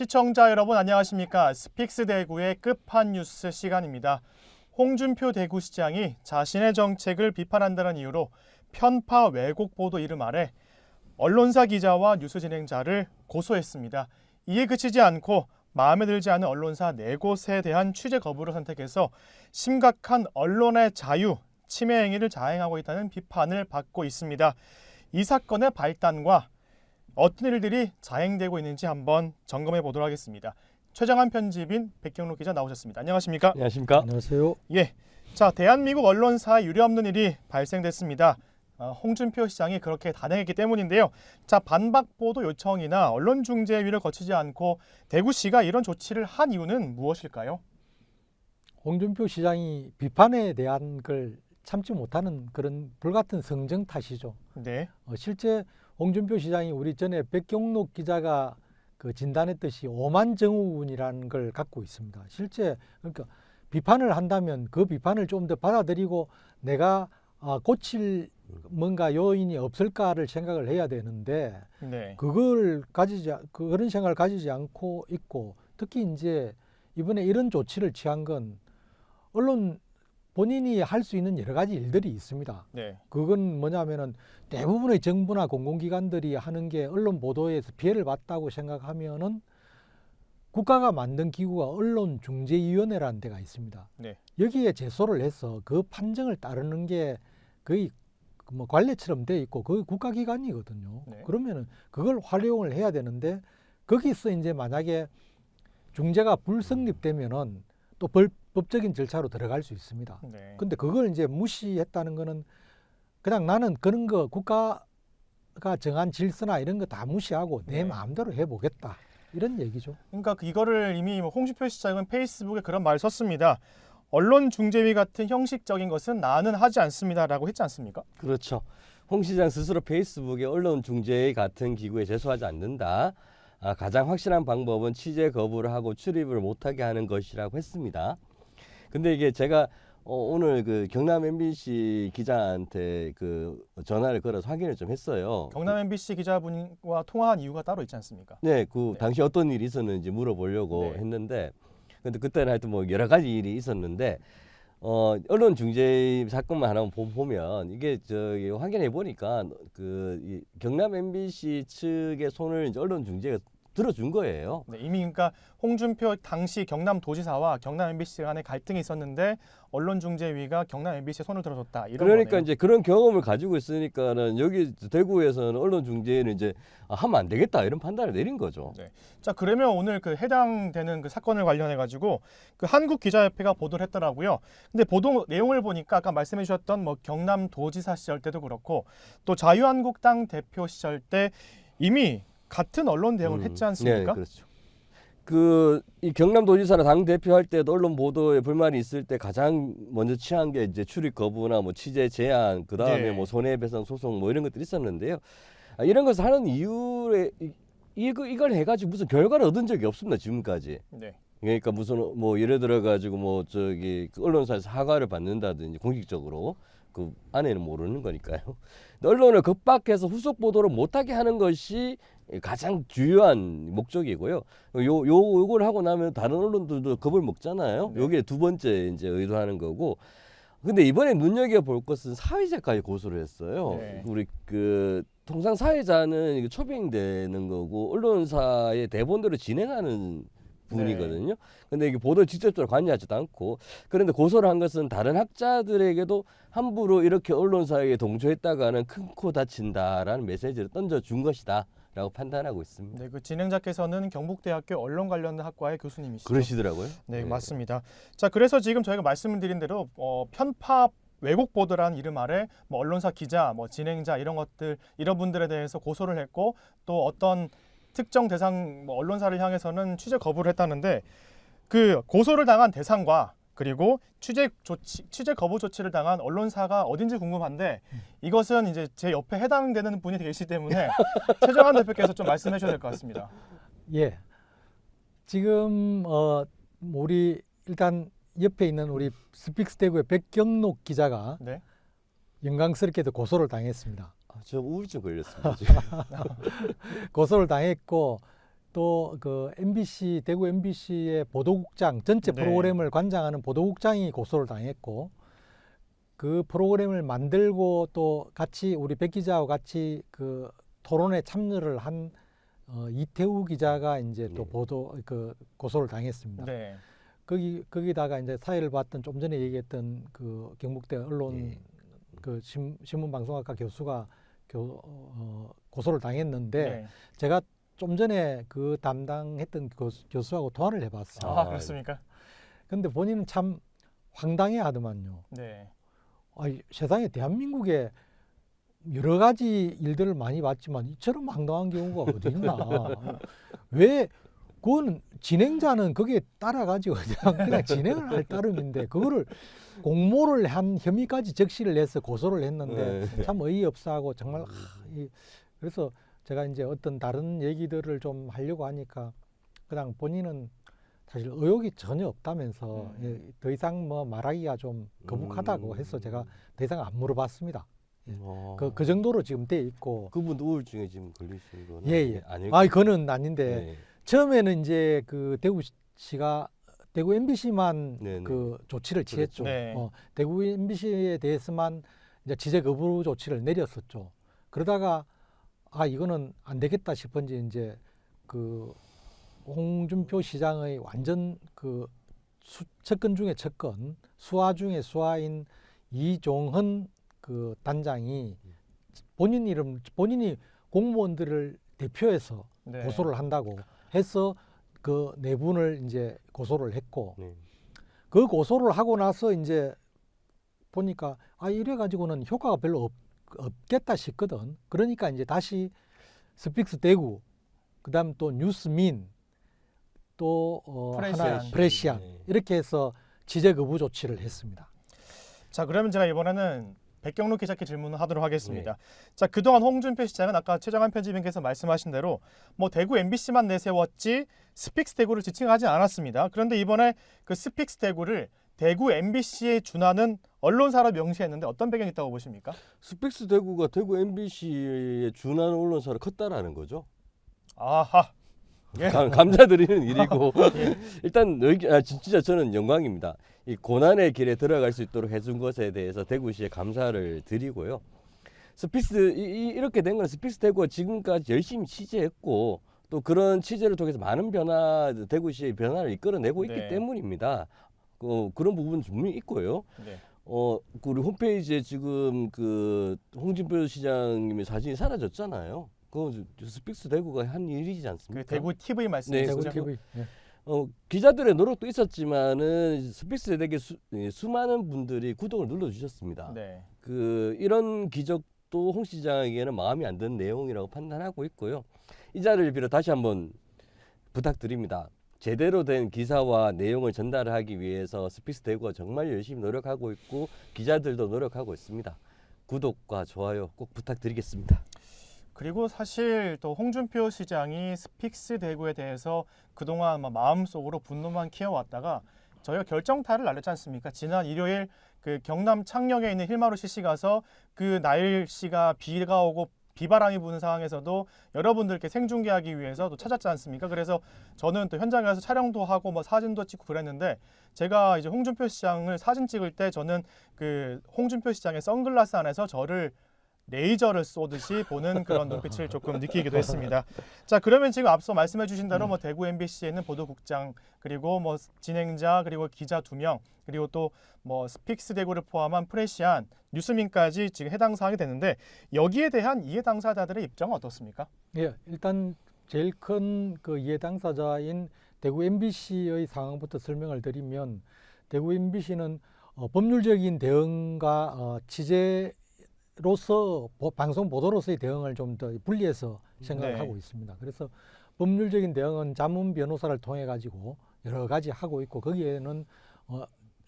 시청자 여러분 안녕하십니까? 스픽스 대구의 끝판 뉴스 시간입니다. 홍준표 대구시장이 자신의 정책을 비판한다는 이유로 편파 왜곡 보도 이름 아래 언론사 기자와 뉴스 진행자를 고소했습니다. 이에 그치지 않고 마음에 들지 않은 언론사 4곳에 대한 취재 거부를 선택해서 심각한 언론의 자유, 침해 행위를 자행하고 있다는 비판을 받고 있습니다. 이 사건의 발단과 어떤 일들이 자행되고 있는지 한번 점검해 보도록 하겠습니다. 최정한 편집인 백경록 기자 나오셨습니다. 안녕하십니까? 안녕하십니까? 안녕하세요. 예, 자 대한민국 언론사에 유례없는 일이 발생됐습니다. 홍준표 시장이 그렇게 단행했기 때문인데요. 자 반박 보도 요청이나 언론중재위를 거치지 않고 대구시가 이런 조치를 한 이유는 무엇일까요? 홍준표 시장이 비판에 대한 걸 참지 못하는 그런 불같은 성정 탓이죠. 네, 실제 홍준표 시장이 우리 전에 백경록 기자가 그 진단했듯이 오만 정우군이라는 걸 갖고 있습니다. 실제 그러니까 비판을 한다면 그 비판을 좀 더 받아들이고 내가 고칠 뭔가 요인이 없을까를 생각을 해야 되는데 네, 그걸 그런 생각을 가지지 않고 있고 특히 이제 이번에 이런 조치를 취한 건 언론 본인이 할 수 있는 여러 가지 일들이 있습니다. 네, 그건 뭐냐면은 대부분의 정부나 공공기관들이 하는 게 언론 보도에서 피해를 봤다고 생각하면은 국가가 만든 기구가 언론중재위원회라는 데가 있습니다. 네, 여기에 제소를 해서 그 판정을 따르는 게 거의 뭐 관례처럼 돼 있고 그 국가기관이거든요. 네. 그러면은 그걸 활용을 해야 되는데 거기서 이제 만약에 중재가 불성립되면은 또 법적인 절차로 들어갈 수 있습니다. 네. 근데 그걸 이제 무시했다는 거는 그냥 나는 그런 거 국가가 정한 질서나 이런 거 다 무시하고 내 네. 마음대로 해보겠다 이런 얘기죠. 그러니까 이거를 이미 홍준표 시장은 페이스북에 그런 말을 썼습니다. 언론중재위 같은 형식적인 것은 나는 하지 않습니다라고 했지 않습니까? 그렇죠. 홍 시장 스스로 페이스북에 언론중재위 같은 기구에 제소하지 않는다. 가장 확실한 방법은 취재 거부를 하고 출입을 못하게 하는 것이라고 했습니다. 근데 이게 제가 오늘 그 경남 MBC 기자한테 그 전화를 걸어서 확인을 좀 했어요. 경남 MBC 기자분과 통화한 이유가 따로 있지 않습니까? 네, 그 네. 당시 어떤 일이 있었는지 물어보려고 네. 했는데, 근데 그때는 하여튼 뭐 여러 가지 일이 있었는데, 언론 중재 사건만 하나 보면 이게 저기 확인해 보니까 이 경남 MBC 측의 손을 이제 언론 중재가 들어준 거예요. 네, 이미 그러니까 홍준표 당시 경남도지사와 경남 MBC 간에 갈등이 있었는데 언론중재위가 경남 MBC에 손을 들어줬다 이런 그러니까 거네요. 이제 그런 경험을 가지고 있으니까는 여기 대구에서는 언론 중재는 이제 하면 안 되겠다 이런 판단을 내린 거죠. 네. 자 그러면 오늘 그 해당되는 그 사건을 관련해 가지고 그 한국기자협회가 보도를 했더라고요. 근데 보도 내용을 보니까 아까 말씀해 주셨던 뭐 경남도지사 시절 때도 그렇고 또 자유한국당 대표 시절 때 이미 같은 언론 대응을 했지 않습니까? 네, 그렇죠. 이 경남도지사나 당 대표 할 때도 언론 보도에 불만이 있을 때 가장 먼저 취한 게 이제 출입 거부나 뭐 취재 제한, 그 다음에 네. 뭐 손해배상 소송 뭐 이런 것들이 있었는데요. 이런 것을 하는 이유에 이걸 해가지고 무슨 결과를 얻은 적이 없습니다 지금까지. 네. 그러니까 무슨 뭐 예를 들어 가지고 뭐 저기 그 언론사에서 사과를 받는다든지 공식적으로 그 안에는 모르는 거니까요. 언론을 겁박해서 후속 보도를 못하게 하는 것이 가장 주요한 목적이고요. 요걸 하고 나면 다른 언론들도 겁을 먹잖아요. 네. 요게 두 번째 이제 의도하는 거고. 근데 이번에 눈여겨 볼 것은 사회자까지 고소를 했어요. 네. 우리 그 통상 사회자는 이게 초빙되는 거고 언론사의 대본대로 진행하는 분이거든요. 근데 이게 보도에 직접적으로 관여하지도 않고, 그런데 고소를 한 것은 다른 학자들에게도 함부로 이렇게 언론사에 동조했다가는 큰 코 다친다라는 메시지를 던져준 것이다라고 판단하고 있습니다. 네, 그 진행자께서는 경북대학교 언론 관련 학과의 교수님이시죠. 그러시더라고요. 네, 맞습니다. 자, 그래서 지금 저희가 말씀드린 대로 편파 왜곡 보도라는 이름 아래 뭐 언론사 기자, 뭐 진행자 이런 것들 이런 분들에 대해서 고소를 했고 또 어떤 특정 대상 뭐 언론사를 향해서는 취재 거부를 했다는데 그 고소를 당한 대상과 그리고 취재 거부 조치를 당한 언론사가 어딘지 궁금한데 이것은 이제 제 옆에 해당되는 분이 계시기 때문에 최정한 대표께서 좀 말씀해 주셔야 될 것 같습니다. 예. 지금 우리 일단 옆에 있는 우리 스픽스 대구의 백경록 기자가 네. 영광스럽게도 고소를 당했습니다. 저 우울증 걸렸습니다 지금. 고소를 당했고 또 그 MBC 대구 MBC의 보도국장 전체 네. 프로그램을 관장하는 보도국장이 고소를 당했고 그 프로그램을 만들고 또 같이 우리 백 기자와 같이 그 토론에 참여를 한 이태우 기자가 이제 또 네. 고소를 당했습니다. 네. 거기다가 이제 사회를 봤던 좀 전에 얘기했던 그 경북대 언론 네. 그 신문방송학과 교수가 고소를 당했는데 네. 제가 좀 전에 그 담당했던 교수하고 통화를 해봤어요. 아, 그렇습니까? 근데 본인은 참 황당해 하더만요. 네. 세상에 대한민국에 여러 가지 일들을 많이 봤지만 이처럼 황당한 경우가 어디 있나. 왜 그건 진행자는 거기에 따라가지고 그냥 진행을 할 따름인데 그거를 공모를 한 혐의까지 적시를 해서 고소를 했는데 네. 참 어이없어 하고 정말 그래서 제가 이제 어떤 다른 얘기들을 좀 하려고 하니까 그냥 본인은 사실 의혹이 전혀 없다면서 더 이상 뭐 말하기가 좀 거북하다고 해서 제가 더 이상 안 물어봤습니다. 그 정도로 지금 돼 있고. 그분도 우울증에 지금 걸리신 거는 예. 아닐까요? 그거는 아닌데 네. 처음에는 이제 그 대구시가 대구 MBC만 네네. 그 조치를 취했죠. 네. 대구 MBC에 대해서만 이제 지적 거부 조치를 내렸었죠. 그러다가 이거는 안 되겠다 싶은지 이제 그 홍준표 시장의 완전 그 척건 중에 척건, 수하 중에 수하인 이종헌 그 단장이 본인이 공무원들을 대표해서 네. 고소를 한다고 해서 그 네 분을 이제 고소를 했고 네. 그 고소를 하고 나서 이제 보니까 이래 가지고는 효과가 별로 없겠다 싶거든. 그러니까 이제 다시 스픽스 대구, 그다음 또 뉴스민, 또 프레시안 네. 이렇게 해서 지적 거부 조치를 했습니다. 자, 그러면 제가 이번에는 백경록 기자께 질문을 하도록 하겠습니다. 네. 자, 그동안 홍준표 시장은 아까 최정한 편집인께서 말씀하신 대로 뭐 대구 MBC만 내세웠지 스픽스 대구를 지칭하지 않았습니다. 그런데 이번에 그 스픽스 대구를 대구 MBC에 준하는 언론사로 명시했는데 어떤 배경이 있다고 보십니까? 스픽스 대구가 대구 MBC에 준하는 언론사를 컸다라는 거죠. 아하. 예. 감사드리는 일이고 일단 진짜 저는 영광입니다. 이 고난의 길에 들어갈 수 있도록 해준 것에 대해서 대구시에 감사를 드리고요. 이렇게 된 건 스픽스 대구가 지금까지 열심히 취재했고 또 그런 취재를 통해서 많은 대구시의 변화를 이끌어내고 있기 네. 때문입니다. 그런 부분은 분명히 있고요. 네. 우리 홈페이지에 지금 그 홍준표 시장님의 사진이 사라졌잖아요. 그 스픽스 대구가 한 일이지 않습니까? 그 대구 TV 네, 말씀이시죠? 대구 TV. 예. 기자들의 노력도 있었지만은 스픽스 대구 수많은 분들이 구독을 눌러주셨습니다. 네. 이런 기적도 홍 시장에게는 마음이 안 드는 내용이라고 판단하고 있고요. 이 자리를 빌어 다시 한번 부탁드립니다. 제대로 된 기사와 내용을 전달하기 위해서 스픽스 대구가 정말 열심히 노력하고 있고 기자들도 노력하고 있습니다. 구독과 좋아요 꼭 부탁드리겠습니다. 그리고 사실 또 홍준표 시장이 스픽스 대구에 대해서 그동안 마음속으로 분노만 키워왔다가 저희가 결정타를 날렸지 않습니까? 지난 일요일 그 경남 창녕에 있는 힐마루 CC 가서 그 날씨가 비가 오고 비바람이 부는 상황에서도 여러분들께 생중계하기 위해서 또 찾았지 않습니까? 그래서 저는 또 현장에 가서 촬영도 하고 뭐 사진도 찍고 그랬는데 제가 이제 홍준표 시장을 사진 찍을 때 저는 그 홍준표 시장의 선글라스 안에서 저를 레이저를 쏘듯이 보는 그런 눈빛을 조금 느끼기도 했습니다. 자, 그러면 지금 앞서 말씀해 주신 대로 뭐 대구 MBC에는 보도국장 그리고 뭐 진행자 그리고 기자 2명 그리고 또 뭐 스픽스 대구를 포함한 프레시안, 뉴스민까지 지금 해당 사항이 됐는데 여기에 대한 이해 당사자들의 입장은 어떻습니까? 예, 일단 제일 큰 그 이해 당사자인 대구 MBC의 상황부터 설명을 드리면 대구 MBC는 법률적인 대응과 취재로서 방송 보도로서의 대응을 좀 더 분리해서 생각을 네. 하고 있습니다. 그래서 법률적인 대응은 자문 변호사를 통해 가지고 여러 가지 하고 있고 거기에는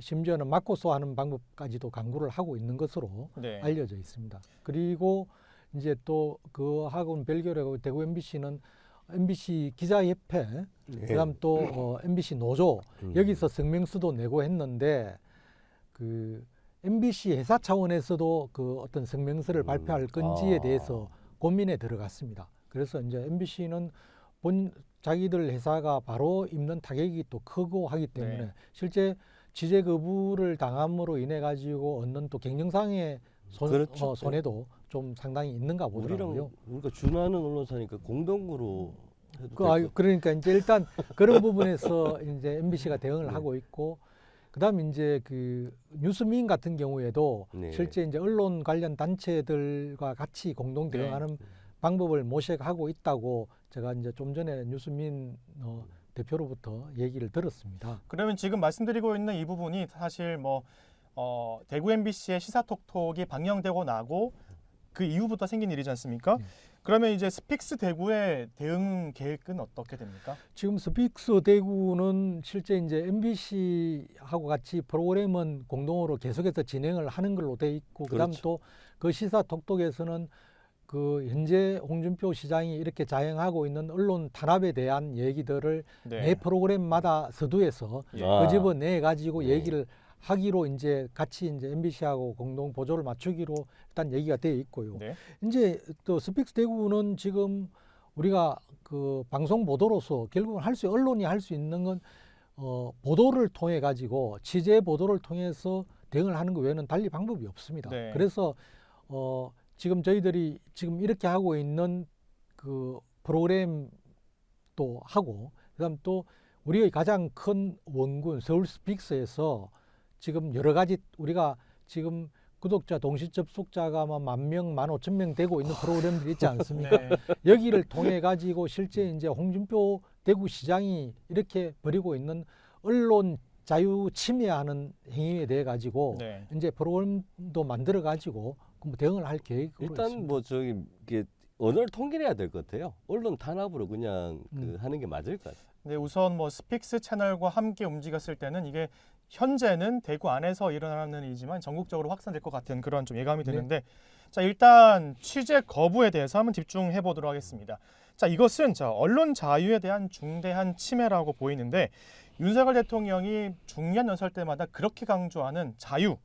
심지어는 맞고소하는 방법까지도 강구를 하고 있는 것으로 네. 알려져 있습니다. 그리고 이제 또 그하고는 별개로 대구 MBC는 MBC 기자협회, 그다음 또 MBC 노조 여기서 성명서도 내고 했는데 그 MBC 회사 차원에서도 그 어떤 성명서를 발표할 건지에 대해서 고민에 들어갔습니다. 그래서 이제 MBC는 자기들 회사가 바로 입는 타격이 또 크고 하기 때문에 네. 실제 취재 거부를 당함으로 인해 가지고 얻는 또 경영상의 그렇죠. 손해도 좀 상당히 있는가 보더라고요. 우리가 준하는 언론사니까 공동으로 해도 될 것 그러니까 이제 일단 그런 부분에서 이제 MBC가 대응을 네. 하고 있고, 그다음 이제 그 뉴스민 같은 경우에도 네. 실제 이제 언론 관련 단체들과 같이 공동 네. 대응하는 방법을 모색하고 있다고 제가 이제 좀 전에 뉴스민 대표로부터 얘기를 들었습니다. 그러면 지금 말씀드리고 있는 이 부분이 사실 뭐 대구 MBC의 시사톡톡이 방영되고 나고 그 이후부터 생긴 일이지 않습니까? 네. 그러면 이제 스픽스 대구의 대응 계획은 어떻게 됩니까? 지금 스픽스 대구는 실제 이제 MBC하고 같이 프로그램은 공동으로 계속해서 진행을 하는 걸로 돼 있고, 그다음 그렇죠. 또 그 시사톡톡에서는 그 현재 홍준표 시장이 이렇게 자행하고 있는 언론 탄압에 대한 얘기들을 매 프로그램마다 서두에서 예. 끄집어내 가지고 네. 얘기를 하기로 이제 같이 이제 MBC하고 공동 보조를 맞추기로 일단 얘기가 돼 있고요. 네. 이제 또 스픽스 대구는 지금 우리가 그 방송 보도로서 결국은 언론이 할 수 있는 건 보도를 통해 가지고 취재 보도를 통해서 대응을 하는 것 외에는 달리 방법이 없습니다. 네. 그래서 지금 저희들이 지금 이렇게 하고 있는 그 프로그램도 하고, 그다음 또 우리의 가장 큰 원군 서울 스픽스에서 지금 여러 가지 우리가 지금 구독자 동시 접속자가 10,000명, 15,000명 되고 있는 프로그램들이 있지 않습니까? 네. 여기를 통해 가지고 실제 이제 홍준표 대구시장이 이렇게 벌이고 있는 언론 자유 침해하는 행위에 대해 가지고 네. 이제 프로그램도 만들어 가지고 대응을 할 계획으로 일단 있습니다. 뭐 저기 이게 언어를 통일해야 될 것 같아요. 언론 탄압으로 그냥 음. 하는 게 맞을 것 같아요. 네, 우선 뭐 스픽스 채널과 함께 움직였을 때는 이게 현재는 대구 안에서 일어나는 일이지만 전국적으로 확산될 것 같은 그런 좀 예감이 네. 드는데, 자, 일단 취재 거부에 대해서 한번 집중해 보도록 하겠습니다. 자, 이것은 언론 자유에 대한 중대한 침해라고 보이는데, 윤석열 대통령이 중요한 연설 때마다 그렇게 강조하는 자유,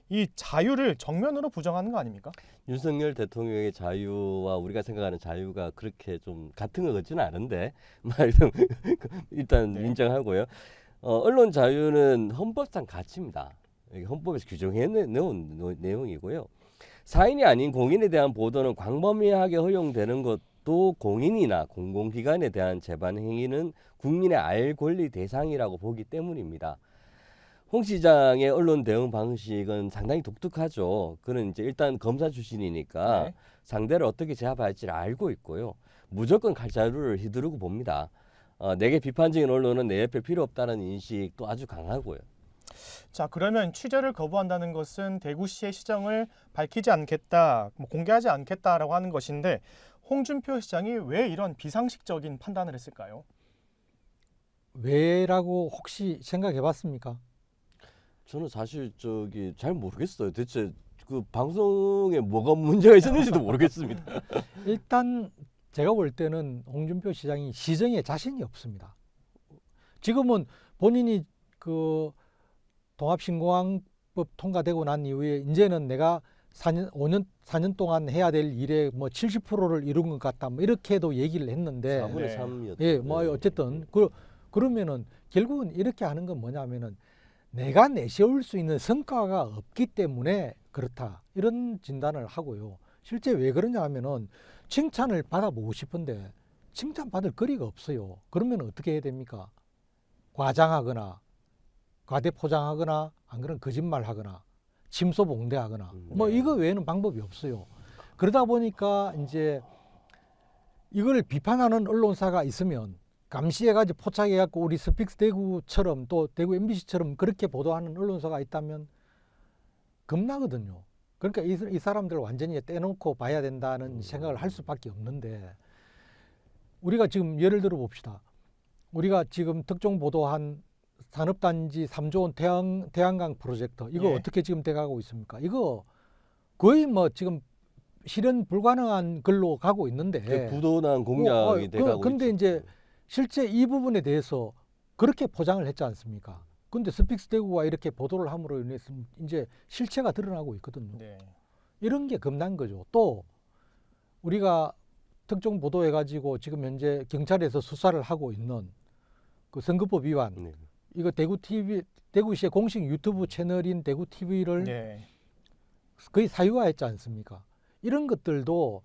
이 자유를 정면으로 부정하는 거 아닙니까? 윤석열 대통령의 자유와 우리가 생각하는 자유가 그렇게 좀 같은 것 같지는 않은데 말좀 일단 네. 인정하고요. 언론 자유는 헌법상 가치입니다. 이게 헌법에서 규정해 놓은 내용이고요. 사인이 아닌 공인에 대한 보도는 광범위하게 허용되는 것도 공인이나 공공기관에 대한 재반 행위는 국민의 알 권리 대상이라고 보기 때문입니다. 홍 시장의 언론 대응 방식은 상당히 독특하죠. 그는 이제 일단 검사 출신이니까 네. 상대를 어떻게 제압할지를 알고 있고요. 무조건 칼자루를 휘두르고 봅니다. 내게 비판적인 언론은 내 옆에 필요 없다는 인식도 아주 강하고요. 자, 그러면 취재를 거부한다는 것은 대구시의 시정을 밝히지 않겠다, 공개하지 않겠다라고 하는 것인데, 홍준표 시장이 왜 이런 비상식적인 판단을 했을까요? 왜라고 혹시 생각해 봤습니까? 저는 사실 저기 잘 모르겠어요. 대체 그 방송에 뭐가 문제가 있었는지도 모르겠습니다. 일단 제가 볼 때는 홍준표 시장이 시정에 자신이 없습니다. 지금은 본인이 그 통합신공항법 통과되고 난 이후에 이제는 내가 4년 동안 해야 될 일의 뭐 70%를 이룬 것 같다, 뭐 이렇게도 얘기를 했는데, 4분의 네. 3이었죠. 예, 뭐 어쨌든 그러면은 결국은 이렇게 하는 건 뭐냐면은 내가 내세울 수 있는 성과가 없기 때문에 그렇다, 이런 진단을 하고요. 실제 왜 그러냐 하면은 칭찬을 받아보고 싶은데 칭찬받을 거리가 없어요. 그러면 어떻게 해야 됩니까? 과장하거나 과대포장하거나 안 그러면 거짓말하거나 침소봉대하거나 뭐 네. 이거 외에는 방법이 없어요. 그러다 보니까 이제 이걸 비판하는 언론사가 있으면 감시해가지고 포착해갖고 우리 스픽스 대구처럼 또 대구 MBC처럼 그렇게 보도하는 언론사가 있다면 겁나거든요. 그러니까 이 사람들을 완전히 떼놓고 봐야 된다는 생각을 할 수밖에 없는데, 우리가 지금 예를 들어 봅시다. 우리가 지금 특종 보도한 산업단지 3조 원 태양광 프로젝트, 이거 예. 어떻게 지금 돼가고 있습니까? 이거 거의 뭐 지금 실현 불가능한 걸로 가고 있는데, 그 부도난 공약이 돼가고 근데 있죠. 이제 실제 이 부분에 대해서 그렇게 포장을 했지 않습니까? 근데 스픽스 대구가 이렇게 보도를 함으로 인해서 이제 실체가 드러나고 있거든요. 네. 이런 게 겁난 거죠. 또 우리가 특정 보도해가지고 지금 현재 경찰에서 수사를 하고 있는 그 선거법 위반 네. 이거 대구 TV 대구시의 공식 유튜브 채널인 대구 TV를 네. 거의 사유화했지 않습니까? 이런 것들도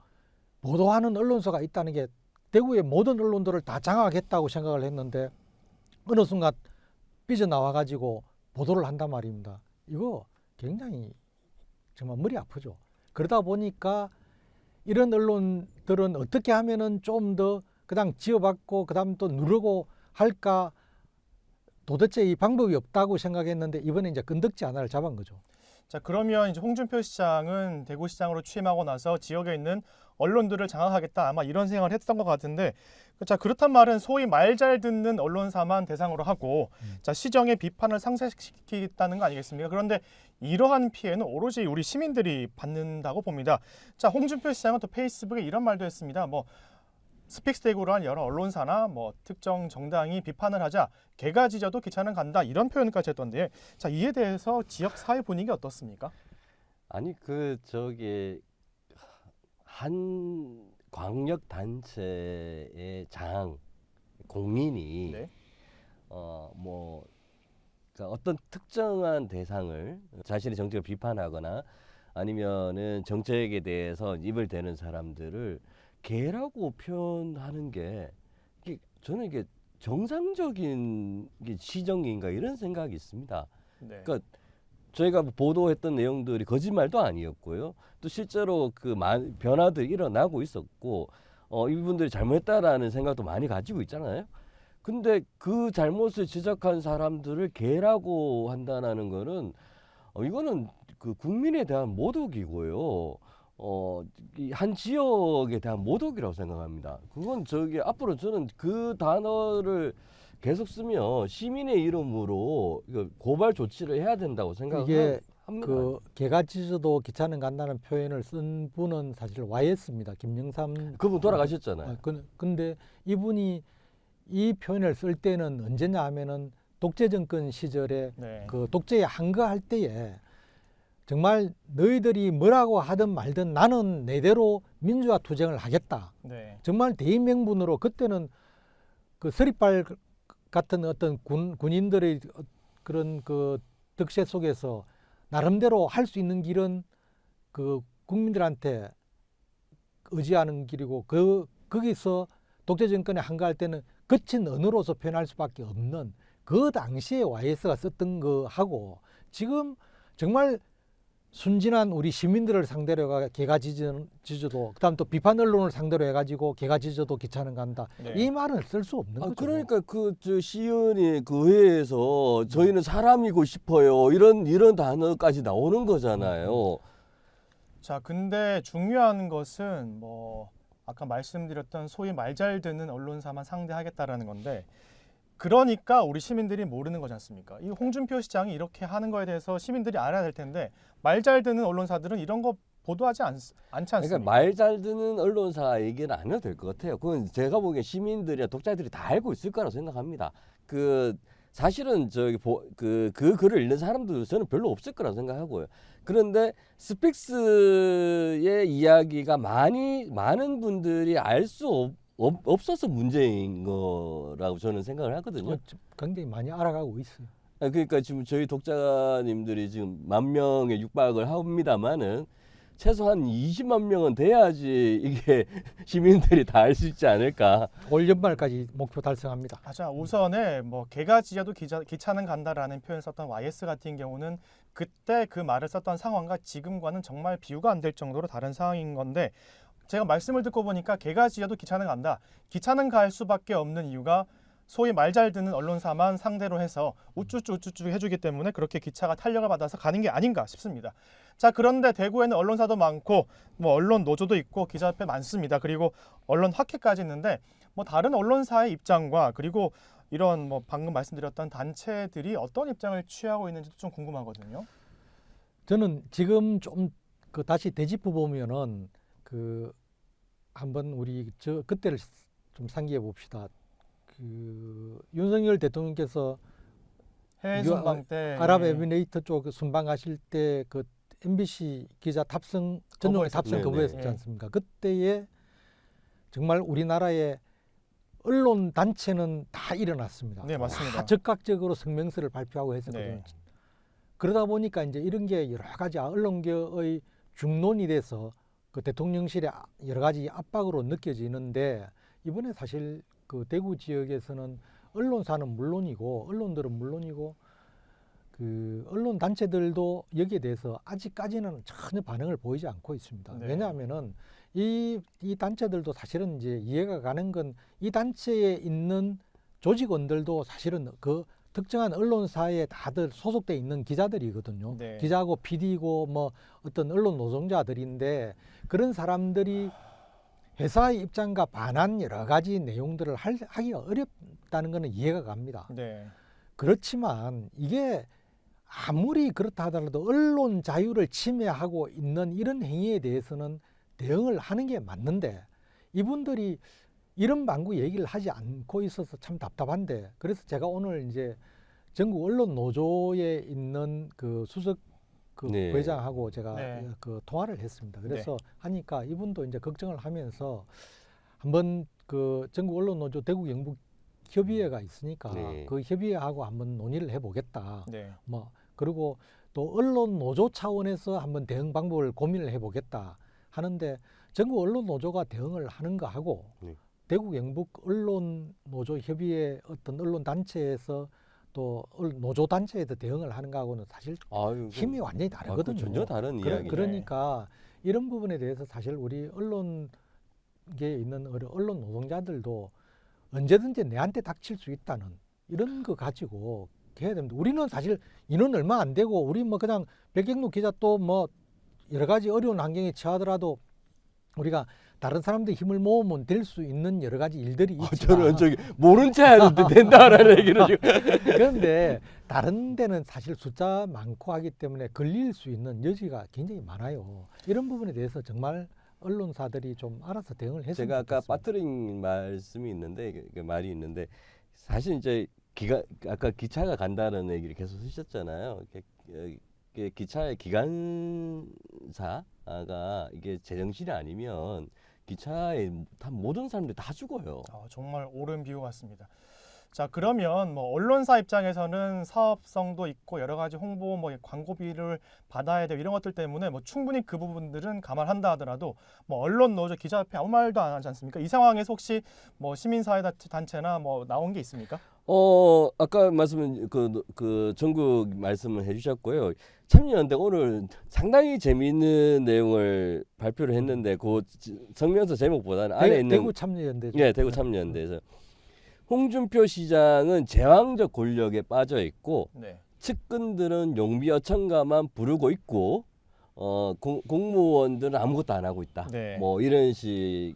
보도하는 언론사가 있다는 게 대구의 모든 언론들을 다 장악했다고 생각을 했는데 어느 순간 삐져나와가지고 보도를 한단 말입니다. 이거 굉장히 정말 머리 아프죠. 그러다 보니까 이런 언론들은 어떻게 하면은 좀 더 그냥 지어받고 그다음 또 누르고 할까 도대체 이 방법이 없다고 생각했는데 이번에 이제 건덕지 하나를 잡은 거죠. 자, 그러면 이제 홍준표 시장은 대구시장으로 취임하고 나서 지역에 있는 언론들을 장악하겠다, 아마 이런 생각을 했던 것 같은데, 자, 그렇단 말은 소위 말 잘 듣는 언론사만 대상으로 하고 자, 시정의 비판을 상쇄시키겠다는 거 아니겠습니까? 그런데 이러한 피해는 오로지 우리 시민들이 받는다고 봅니다. 자, 홍준표 시장은 또 페이스북에 이런 말도 했습니다. 뭐 스픽스 대구로 한 여러 언론사나 뭐 특정 정당이 비판을 하자 개가 짖어도 기차는 간다, 이런 표현까지 했던데, 자, 이에 대해서 지역 사회 분위기 어떻습니까? 아니 그 저기 한 광역 단체의 장 공인이 네. 뭐 그러니까 어떤 특정한 대상을 자신의 정책을 비판하거나 아니면은 정책에 대해서 입을 대는 사람들을 개라고 표현하는 게 저는 이게 정상적인 게 시정인가 이런 생각이 있습니다. 네. 그러니까 저희가 보도했던 내용들이 거짓말도 아니었고요. 또 실제로 그 변화들이 일어나고 있었고 이분들이 잘못했다라는 생각도 많이 가지고 있잖아요. 근데 그 잘못을 지적한 사람들을 개라고 한다는 거는 이거는 그 국민에 대한 모독이고요. 이 한 지역에 대한 모독이라고 생각합니다. 그건 저기 앞으로 저는 그 단어를 계속 쓰면 시민의 이름으로 이거 고발 조치를 해야 된다고 이게 생각합니다. 그 개가 짖어도 기차는 간다는 표현을 쓴 분은 사실 Y스입니다. 김영삼 그분 돌아가셨잖아요. 근데 이분이 이 표현을 쓸 때는 언제냐 하면은 독재 정권 시절에 네. 그 독재에 항거할 때에 정말 너희들이 뭐라고 하든 말든 나는 내대로 민주화 투쟁을 하겠다. 네. 정말 대의명분으로 그때는 그 서리빨 같은 어떤 군인들의 그런 그 득세 속에서 나름대로 할 수 있는 길은 그 국민들한테 의지하는 길이고 거기서 독재 정권에 항거할 때는 거친 언어로서 표현할 수밖에 없는 그 당시에 YS가 썼던 거하고 지금 정말 순진한 우리 시민들을 상대로 개가 짖어도 그다음 또 비판 언론을 상대로 해가지고 개가 짖어도 기차는 간다. 네. 이 말은 쓸 수 없는 거죠. 그러니까 그 저 시의원이 그 회에서 저희는 사람이고 싶어요 이런 단어까지 나오는 거잖아요. 자, 근데 중요한 것은 뭐 아까 말씀드렸던 소위 말 잘 듣는 언론사만 상대하겠다라는 건데, 그러니까 우리 시민들이 모르는 거지 않습니까? 이 홍준표 시장이 이렇게 하는 거에 대해서 시민들이 알아야 될 텐데 말 잘 듣는 언론사들은 이런 거 보도하지 않지 않습니까? 그러니까 말 잘 듣는 언론사 얘기는 안 해도 될 것 같아요. 그건 제가 보기엔 시민들이나 독자들이 다 알고 있을 거라고 생각합니다. 그 사실은 저기 그 글을 읽는 사람도 저는 별로 없을 거라고 생각하고요. 그런데 스픽스의 이야기가 많은 분들이 알 수 없어서 문제인 거라고 저는 생각을 하거든요. 굉장히 많이 알아가고 있어요. 그러니까 지금 저희 독자님들이 지금 10,000명에 육박을 합니다만은 최소한 20만 명은 돼야지 이게 시민들이 다 알 수 있지 않을까. 올 연말까지 목표 달성합니다. 자, 우선에 뭐 개가 짖어도 기차는 간다라는 표현을 썼던 YS 같은 경우는 그때 그 말을 썼던 상황과 지금과는 정말 비교가 안 될 정도로 다른 상황인 건데, 제가 말씀을 듣고 보니까 개가 짖어도 기차는 간다. 기차는 갈 수밖에 없는 이유가 소위 말 잘 듣는 언론사만 상대로 해서 우쭈쭈 해주기 때문에 그렇게 기차가 탄력을 받아서 가는 게 아닌가 싶습니다. 자, 그런데 대구에는 언론사도 많고 뭐 언론 노조도 있고 기자협회 많습니다. 그리고 언론 학회까지 있는데 뭐 다른 언론사의 입장과 그리고 이런 뭐 방금 말씀드렸던 단체들이 어떤 입장을 취하고 있는지도 좀 궁금하거든요. 저는 지금 좀 그 다시 되짚어 보면은 그 한번 우리 저 그때를 좀 상기해 봅시다. 그 윤석열 대통령께서 해외 순방 때 아랍에미레이트 쪽 순방하실 때 그 MBC 기자 탑승 전용의 탑승 거부했었죠. 거부했었지 네. 않습니까? 그때에 정말 우리나라의 언론 단체는 다 일어났습니다. 네, 맞습니다. 다 적극적으로 성명서를 발표하고 했었거든요. 네. 그러다 보니까 이제 이런 게 여러 가지 언론계의 중론이 돼서 그 대통령실의 여러 가지 압박으로 느껴지는데 이번에 사실 그 대구 지역에서는 언론사는 물론이고 언론들은 물론이고 그 언론 단체들도 여기에 대해서 아직까지는 전혀 반응을 보이지 않고 있습니다. 네. 왜냐하면은 이 단체들도 사실은 이제 이해가 가는 건 이 단체에 있는 조직원들도 사실은 그 특정한 언론사에 다들 소속돼 있는 기자들이거든요. 네. 기자고 PD고 뭐 어떤 언론 노동자들인데 그런 사람들이 회사의 입장과 반한 여러 가지 내용들을 하기가 어렵다는 것은 이해가 갑니다. 네. 그렇지만 이게 아무리 그렇다 하더라도 언론 자유를 침해하고 있는 이런 행위에 대해서는 대응을 하는 게 맞는데 이분들이 이런 방구 얘기를 하지 않고 있어서 참 답답한데 그래서 제가 오늘 이제 전국 언론 노조에 있는 그 수석 그 네. 부회장하고 제가 네. 그 통화를 했습니다. 그래서 하니까 이분도 이제 걱정을 하면서 한번 그 전국 언론 노조 대구 영북 협의회가 있으니까 네. 그 협의회하고 한번 논의를 해보겠다. 네. 뭐 그리고 또 언론 노조 차원에서 한번 대응 방법을 고민을 해보겠다 하는데 전국 언론 노조가 대응을 하는 거하고 네. 대구 영북 언론 노조 협의회 어떤 언론 단체에서 또 노조 단체에서 대응을 하는 거하고는 사실 아유, 힘이 완전히 다르거든요. 전혀 다른 이야기네. 그러니까 이런 부분에 대해서 사실 우리 언론계에 있는 언론 노동자들도 언제든지 내한테 닥칠 수 있다는 이런 거 가지고 해야 됩니다. 우리는 사실 인원 얼마 안 되고 우리 뭐 그냥 백경록 기자 또 뭐 여러 가지 어려운 환경에 처하더라도 우리가 다른 사람들 힘을 모으면 될 수 있는 여러 가지 일들이 있지만 저는 저기 모른 체 하는데 된다라는 얘기를 지금. 그런데 다른 데는 사실 숫자 많고 하기 때문에 걸릴 수 있는 여지가 굉장히 많아요. 이런 부분에 대해서 정말 언론사들이 좀 알아서 대응을 했으면 제가 아까 좋겠습니다. 빠뜨린 말씀이 있는데 그 말이 있는데 사실 이제 아까 기차가 간다는 얘기를 계속 쓰셨잖아요. 이게 기차의 기관사가 이게 제정신이 아니면 기차에 다 모든 사람들이 다 죽어요. 정말 옳은 비유 같습니다. 자, 그러면 뭐 언론사 입장에서는 사업성도 있고 여러 가지 홍보 뭐 광고비를 받아야 되고 이런 것들 때문에 뭐 충분히 그 부분들은 감안한다 하더라도 뭐 언론 노조 기자협회 아무 말도 안 하지 않습니까? 이 상황에서 혹시 뭐 시민사회 단체나 뭐 나온 게 있습니까? 아까 말씀은 그 전국 말씀을 해주셨고요. 참여연대 오늘 상당히 재미있는 내용을 발표를 했는데 그 성명서 제목보다는 안에 있는 대구 참여연대죠. 예, 대구 참여연대에서 홍준표 시장은 제왕적 권력에 빠져 있고 네. 측근들은 용비 어천가만 부르고 있고 공무원들은 아무것도 안 하고 있다. 네. 뭐 이런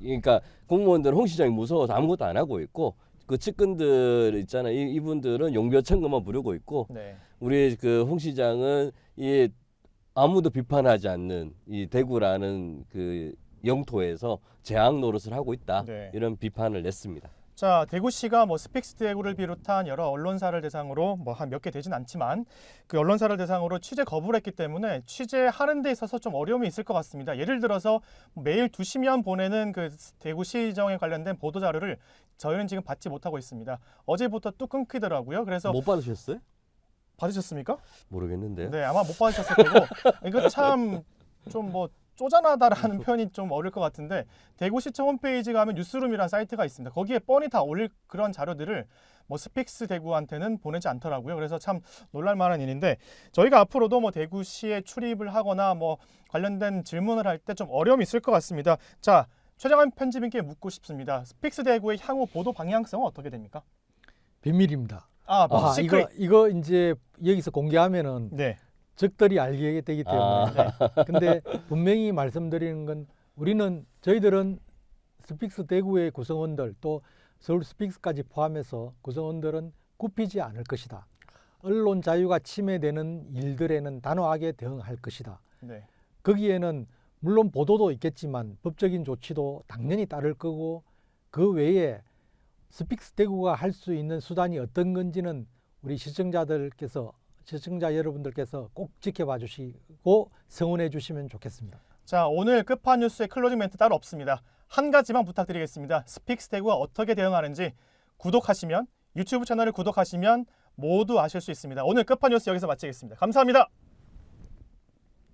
그러니까 공무원들은 홍 시장이 무서워서 아무것도 안 하고 있고 그 측근들 있잖아요. 이분들은 용비 어천가만 부르고 있고 네. 우리 그 홍 시장은 이 아무도 비판하지 않는 이 대구라는 그 영토에서 제왕 노릇을 하고 있다. 네. 이런 비판을 냈습니다. 자, 대구시가 뭐 스픽스 대구를 비롯한 여러 언론사를 대상으로 뭐 한 몇 개 되진 않지만 그 언론사를 대상으로 취재 거부를 했기 때문에 취재하는 데 있어서 좀 어려움이 있을 것 같습니다. 예를 들어서 매일 2시면 보내는 그 대구시정에 관련된 보도 자료를 저희는 지금 받지 못하고 있습니다. 어제부터 뚝 끊기더라고요. 그래서 못 받으셨어요? 받으셨습니까? 모르겠는데요. 네, 아마 못 받으셨을 거고 이거 참 좀 뭐 쪼잔하다라는 표현이 좀 어려울 것 같은데 대구시청 홈페이지 가면 뉴스룸이라는 사이트가 있습니다. 거기에 뻔히 다 올릴 그런 자료들을 뭐 스픽스 대구한테는 보내지 않더라고요. 그래서 참 놀랄만한 일인데 저희가 앞으로도 뭐 대구시에 출입을 하거나 뭐 관련된 질문을 할 때 좀 어려움이 있을 것 같습니다. 자, 최정환 편집인께 묻고 싶습니다. 스픽스 대구의 향후 보도 방향성은 어떻게 됩니까? 비밀입니다. 시크릿. 이거 이제 여기서 공개하면은 네. 적들이 알게 되기 때문에. 근데 분명히 말씀드리는 건 저희들은 스픽스 대구의 구성원들 또 서울 스픽스까지 포함해서 구성원들은 굽히지 않을 것이다. 언론 자유가 침해되는 일들에는 단호하게 대응할 것이다. 네. 거기에는 물론 보도도 있겠지만 법적인 조치도 당연히 따를 거고 그 외에 스픽스 대구가 할 수 있는 수단이 어떤 건지는 우리 시청자 여러분들께서 꼭 지켜봐 주시고 성원해 주시면 좋겠습니다. 자, 오늘 끝판 뉴스의 클로징 멘트 따로 없습니다. 한 가지만 부탁드리겠습니다. 스픽스 대구가 어떻게 대응하는지 구독하시면 유튜브 채널을 구독하시면 모두 아실 수 있습니다. 오늘 끝판 뉴스 여기서 마치겠습니다. 감사합니다.